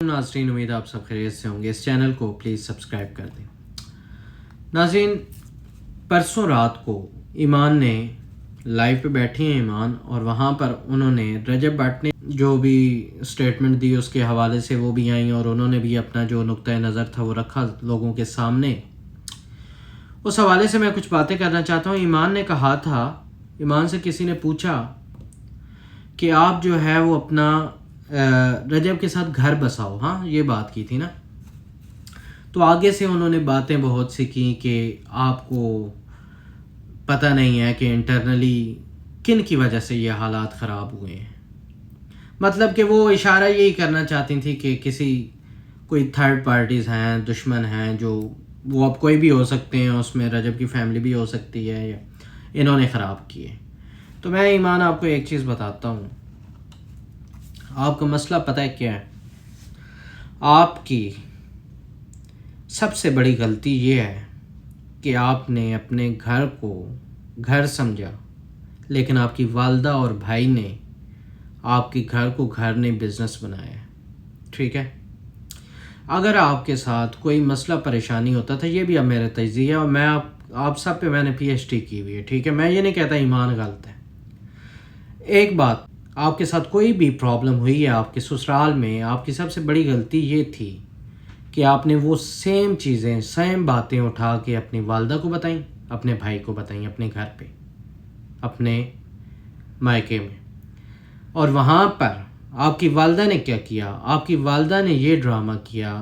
नाजरीन, उम्मीद आप सब खैरियत से होंगे। इस चैनल को प्लीज़ सब्सक्राइब कर दें। नाजरीन, परसों रात को ईमान ने लाइव पे बैठी हैं ईमान, और वहाँ पर उन्होंने रजब भट्ट ने जो भी स्टेटमेंट दी उसके हवाले से वो भी आई, और उन्होंने भी अपना जो नुक्ता नज़र था वो रखा लोगों के सामने। उस हवाले से मैं कुछ बातें करना चाहता हूँ। ईमान ने कहा था, ईमान से किसी ने पूछा कि आप जो है वो अपना रजब के साथ घर बसाओ, हाँ ये बात की थी ना। तो आगे से उन्होंने बातें बहुत सी की कि आपको पता नहीं है कि इंटरनली किन की वजह से ये हालात ख़राब हुए हैं। मतलब कि वो इशारा यही करना चाहती थी कि किसी कोई थर्ड पार्टीज़ हैं, दुश्मन हैं, जो वो अब कोई भी हो सकते हैं, उसमें रजब की फैमिली भी हो सकती है, या इन्होंने ख़राब किए। तो मैं ईमान आपको एक चीज़ बताता हूँ। आपका मसला पता है क्या है? आपकी सबसे बड़ी गलती ये है कि आपने अपने घर को घर समझा, लेकिन आपकी वालदा और भाई ने आपके घर को घर नहीं बिज़नेस बनाया। ठीक है, अगर आपके साथ कोई मसला परेशानी होता था, ये भी अब मेरा तज्जिया है, और मैं आप सब पे मैंने PhD की हुई है। ठीक है, मैं ये नहीं कहता ईमान गलत है। एक बात, आपके साथ कोई भी प्रॉब्लम हुई है आपके ससुराल में, आपकी सबसे बड़ी गलती ये थी कि आपने वो सेम चीज़ें, सेम बातें उठा के अपनी वालदा को बताई, अपने भाई को बताई, अपने घर पे, अपने मायके में। और वहाँ पर आपकी वालदा ने क्या किया? आपकी वालदा ने ये ड्रामा किया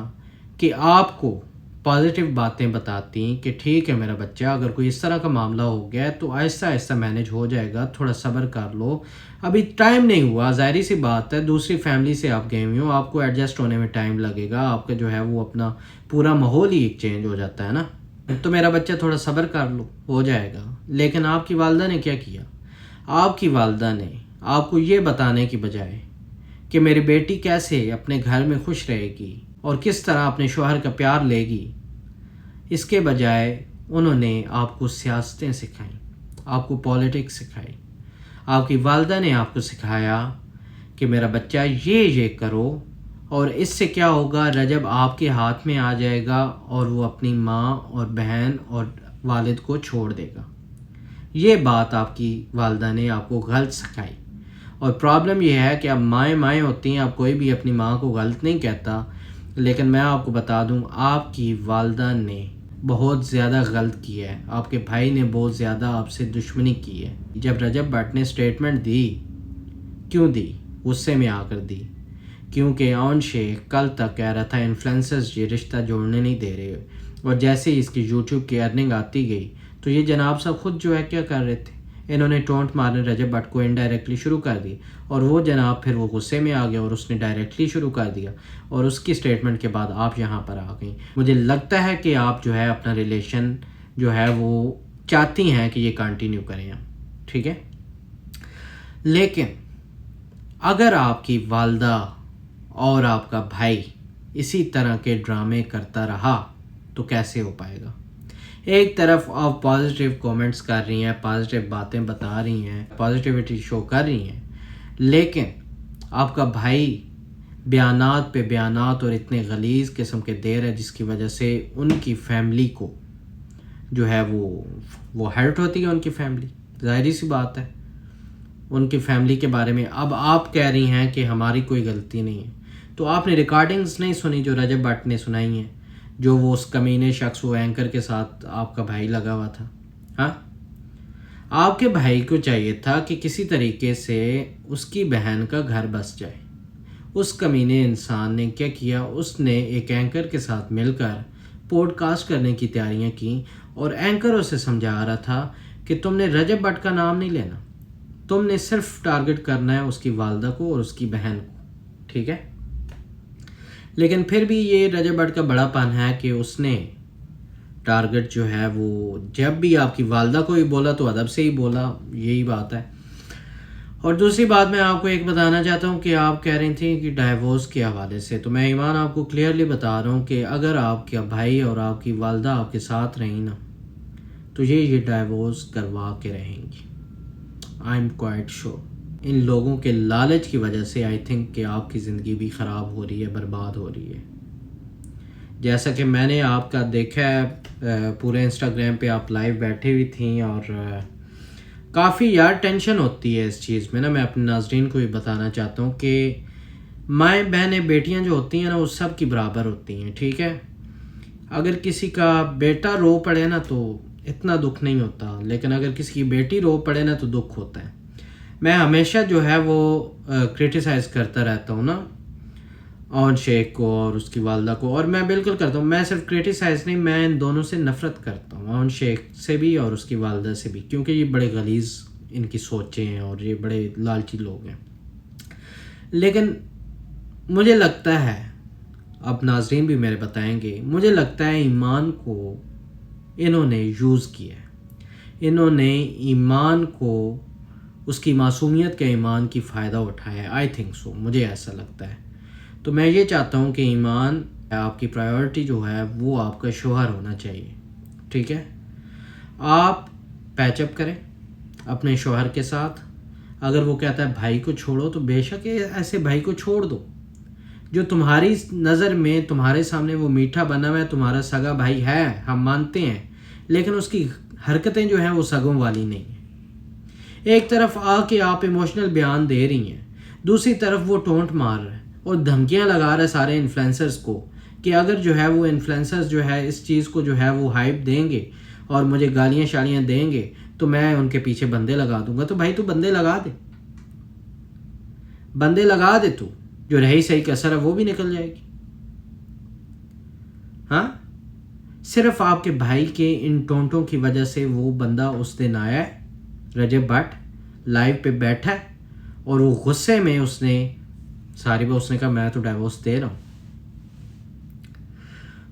कि आपको पॉजिटिव बातें बताती कि ठीक है मेरा बच्चा, अगर कोई इस तरह का मामला हो गया है तो आहिस्ता आहिस्ता मैनेज हो जाएगा, थोड़ा सब्र कर लो, अभी टाइम नहीं हुआ। ज़ाहिर सी बात है, दूसरी फैमिली से आप गए हुए हो, आपको एडजस्ट होने में टाइम लगेगा, आपका जो है वो अपना पूरा माहौल ही चेंज हो जाता है ना। तो मेरा बच्चा थोड़ा सब्र कर लो, हो जाएगा। लेकिन आपकी वालदा ने क्या किया? आपकी वालदा ने आपको ये बताने की बजाय कि मेरी बेटी कैसे अपने घर में खुश रहेगी और किस तरह अपने शौहर का प्यार लेगी, इसके बजाय उन्होंने आपको सियासतें सिखाई, आपको पॉलिटिक्स सिखाई। आपकी वालदा ने आपको सिखाया कि मेरा बच्चा ये करो, और इससे क्या होगा, रजब आपके हाथ में आ जाएगा और वो अपनी माँ और बहन और वालिद को छोड़ देगा। ये बात आपकी वालदा ने आपको गलत सिखाई। और प्रॉब्लम यह है कि अब माएँ होती हैं, अब कोई भी अपनी माँ को गलत नहीं कहता, लेकिन मैं आपको बता दूं, आपकी वालदा ने बहुत ज़्यादा गलत किया है। आपके भाई ने बहुत ज़्यादा आपसे दुश्मनी की है। जब रजब भट्ट ने स्टेटमेंट दी, क्यों दी? गुस्से में आकर दी, क्योंकि ऑन शेख कल तक कह रहा था इन्फ्लुएंसर्स ये रिश्ता जोड़ने नहीं दे रहे, और जैसे ही इसकी यूट्यूब की अर्निंग आती गई तो ये जनाब साहब खुद जो है क्या कर रहे थे, इन्होंने टोंट मारने रजब भट्ट को इनडायरेक्टली शुरू कर दी, और वो जनाब फिर वो गुस्से में आ गया और उसने डायरेक्टली शुरू कर दिया, और उसकी स्टेटमेंट के बाद आप यहाँ पर आ गई। मुझे लगता है कि आप जो है अपना रिलेशन जो है वो चाहती हैं कि ये कंटिन्यू करें हम, ठीक है। लेकिन अगर आपकी वालदा और आपका भाई इसी तरह के ड्रामे करता रहा तो कैसे हो पाएगा? एक तरफ आप पॉजिटिव कमेंट्स कर रही हैं, पॉजिटिव बातें बता रही हैं, पॉजिटिविटी शो कर रही हैं, लेकिन आपका भाई बयानात पे बयानात और इतने गलीज़ किस्म के दे रहे हैं, जिसकी वजह से उनकी फैमिली को जो है वो हर्ट होती है। उनकी फैमिली, ज़ाहिर सी बात है, उनकी फैमिली के बारे में अब आप कह रही हैं कि हमारी कोई गलती नहीं है। तो आपने रिकॉर्डिंग्स नहीं सुनी जो रजब भट्ट ने सुनाई हैं, जो वो उस कमीने शख्स, वो एंकर के साथ आपका भाई लगा हुआ था। हाँ, आपके भाई को चाहिए था कि किसी तरीके से उसकी बहन का घर बस जाए। उस कमीने इंसान ने क्या किया? उसने एक एंकर के साथ मिलकर पॉडकास्ट करने की तैयारियां की, और एंकर उसे समझा रहा था कि तुमने रजब भट्ट का नाम नहीं लेना, तुमने सिर्फ टारगेट करना है उसकी वालदा को और उसकी बहन को, ठीक है। लेकिन फिर भी ये रजब भट्ट का बड़ापन है कि उसने टारगेट जो है वो, जब भी आपकी वालदा को ही बोला तो अदब से ही बोला, यही बात है। और दूसरी बात मैं आपको एक बताना चाहता हूँ कि आप कह रही थी कि डाइवोर्स के हवाले से, तो मैं ईमान आपको क्लियरली बता रहा हूँ कि अगर आपके भाई और आपकी वालदा आपके साथ रही ना, तो ये डाइवोर्स करवा के रहेंगी। I am quite sure. ان لوگوں کے لالچ کی وجہ سے آئی تھنک کہ آپ کی زندگی بھی خراب ہو رہی ہے، برباد ہو رہی ہے. جیسا کہ میں نے آپ کا دیکھا ہے پورے انسٹاگرام پہ آپ لائیو بیٹھے ہوئی تھیں، اور کافی یار ٹینشن ہوتی ہے اس چیز میں نا. میں اپنے ناظرین کو بھی بتانا چاہتا ہوں کہ مائیں بہنیں بیٹیاں جو ہوتی ہیں نا وہ سب کی برابر ہوتی ہیں، ٹھیک ہے. اگر کسی کا بیٹا رو پڑے نا تو اتنا دکھ نہیں ہوتا، لیکن اگر کسی کی بیٹی رو پڑے نا تو دکھ ہوتا ہے. میں ہمیشہ جو ہے وہ کرٹیسائز کرتا رہتا ہوں نا اون شیخ کو اور اس کی والدہ کو، اور میں بالکل کرتا ہوں. میں صرف کرٹیسائز نہیں، میں ان دونوں سے نفرت کرتا ہوں، اون شیخ سے بھی اور اس کی والدہ سے بھی، کیونکہ یہ بڑے غلیظ ان کی سوچیں ہیں اور یہ بڑے لالچی لوگ ہیں. لیکن مجھے لگتا ہے، اب ناظرین بھی میرے بتائیں گے، مجھے لگتا ہے ایمان کو انہوں نے یوز کیا ہے، انہوں نے ایمان کو، اس کی معصومیت کے ایمان کی فائدہ اٹھایا ہے. آئی تھنک سو، مجھے ایسا لگتا ہے. تو میں یہ چاہتا ہوں کہ ایمان آپ کی پرائیورٹی جو ہے وہ آپ کا شوہر ہونا چاہیے، ٹھیک ہے. آپ پیچ اپ کریں اپنے شوہر کے ساتھ. اگر وہ کہتا ہے بھائی کو چھوڑو تو بے شک ایسے بھائی کو چھوڑ دو جو تمہاری نظر میں تمہارے سامنے وہ میٹھا بنا ہوا ہے، تمہارا سگا بھائی ہے، ہم مانتے ہیں، لیکن اس کی حرکتیں جو ہیں وہ سگوں والی نہیں ہیں. ایک طرف آ کے آپ ایموشنل بیان دے رہی ہیں، دوسری طرف وہ ٹونٹ مار رہا ہے اور دھمکیاں لگا رہا ہے سارے انفلوئنسرز کو کہ اگر جو ہے وہ انفلوئنسرز جو ہے اس چیز کو جو ہے وہ ہائپ دیں گے اور مجھے گالیاں شالیاں دیں گے تو میں ان کے پیچھے بندے لگا دوں گا. تو بھائی تو بندے لگا دے، بندے لگا دے، تو جو رہی صحیح کسر ہے وہ بھی نکل جائے گی. ہاں، صرف آپ کے بھائی کے ان ٹونٹوں کی وجہ سے وہ بندہ اس دن آیا ہے، رجب بٹ لائیو پہ بیٹھا ہے، اور وہ غصے میں اس نے کہا میں تو ڈائیورس دے رہا ہوں.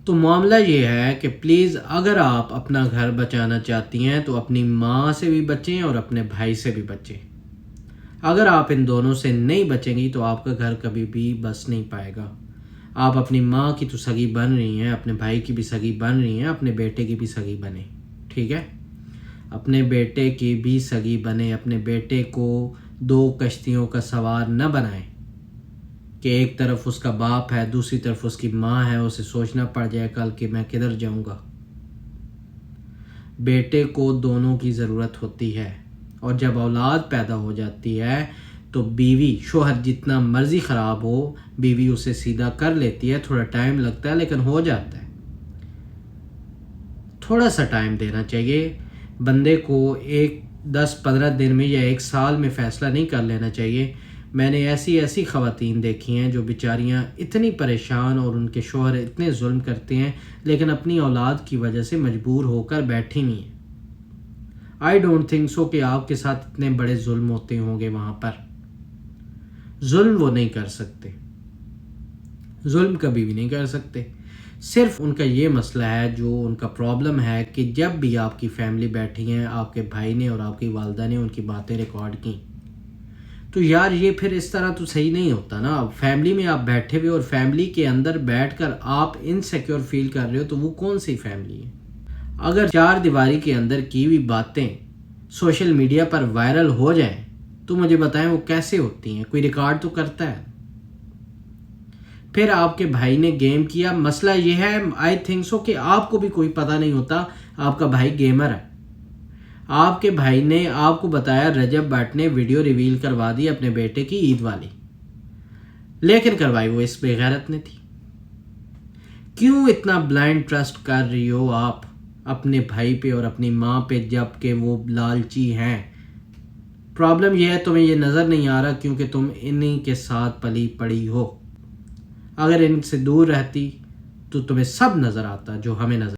تو معاملہ یہ ہے کہ پلیز اگر آپ اپنا گھر بچانا چاہتی ہیں تو اپنی ماں سے بھی بچیں اور اپنے بھائی سے بھی بچیں. اگر آپ ان دونوں سے نہیں بچیں گی تو آپ کا گھر کبھی بھی بس نہیں پائے گا. آپ اپنی ماں کی تو سگی بن رہی ہیں، اپنے بھائی کی بھی سگی بن رہی ہیں، اپنے بیٹے کی بھی سگی بنیں، ٹھیک ہے. اپنے بیٹے کی بھی سگی بنیں. اپنے بیٹے کو 2 کشتیوں کا سوار نہ بنائیں کہ ایک طرف اس کا باپ ہے، دوسری طرف اس کی ماں ہے، اسے سوچنا پڑ جائے کل کہ میں کدھر جاؤں گا. بیٹے کو دونوں کی ضرورت ہوتی ہے، اور جب اولاد پیدا ہو جاتی ہے تو بیوی، شوہر جتنا مرضی خراب ہو، بیوی اسے سیدھا کر لیتی ہے. تھوڑا ٹائم لگتا ہے لیکن ہو جاتا ہے. تھوڑا سا ٹائم دینا چاہیے بندے کو. 10-15 دن میں یا 1 سال میں فیصلہ نہیں کر لینا چاہیے. میں نے ایسی خواتین دیکھی ہیں جو بیچاریاں اتنی پریشان اور ان کے شوہر اتنے ظلم کرتے ہیں لیکن اپنی اولاد کی وجہ سے مجبور ہو کر بیٹھی ہوئی ہیں. آئی ڈونٹ تھنک سو کہ آپ کے ساتھ اتنے بڑے ظلم ہوتے ہوں گے. وہاں پر ظلم وہ نہیں کر سکتے، ظلم کبھی بھی نہیں کر سکتے. صرف ان کا یہ مسئلہ ہے، جو ان کا پرابلم ہے کہ جب بھی آپ کی فیملی بیٹھی ہیں، آپ کے بھائی نے اور آپ کی والدہ نے ان کی باتیں ریکارڈ کی، تو یار یہ پھر اس طرح تو صحیح نہیں ہوتا نا. اب فیملی میں آپ بیٹھے ہوئے اور فیملی کے اندر بیٹھ کر آپ انسیکیور فیل کر رہے ہو تو وہ کون سی فیملی ہے؟ اگر 4 دیواری کے اندر کی ہوئی باتیں سوشل میڈیا پر وائرل ہو جائیں تو مجھے بتائیں وہ کیسے ہوتی ہیں؟ کوئی ریکارڈ تو کرتا ہے. پھر آپ کے بھائی نے گیم کیا. مسئلہ یہ ہے آئی تھنک سو کہ آپ کو بھی کوئی پتہ نہیں ہوتا آپ کا بھائی گیمر ہے. آپ کے بھائی نے آپ کو بتایا رجب بٹ نے ویڈیو ریویل کروا دی اپنے بیٹے کی عید والی، لیکن کروائی وہ اس بے غیرت نے تھی. کیوں اتنا بلائنڈ ٹرسٹ کر رہی ہو آپ اپنے بھائی پہ اور اپنی ماں پہ جب کہ وہ لالچی ہیں؟ پرابلم یہ ہے تمہیں یہ نظر نہیں آ رہا کیونکہ تم انہی کے ساتھ پلی پڑی ہو. اگر ان سے دور رہتی تو تمہیں سب نظر آتا جو ہمیں نظر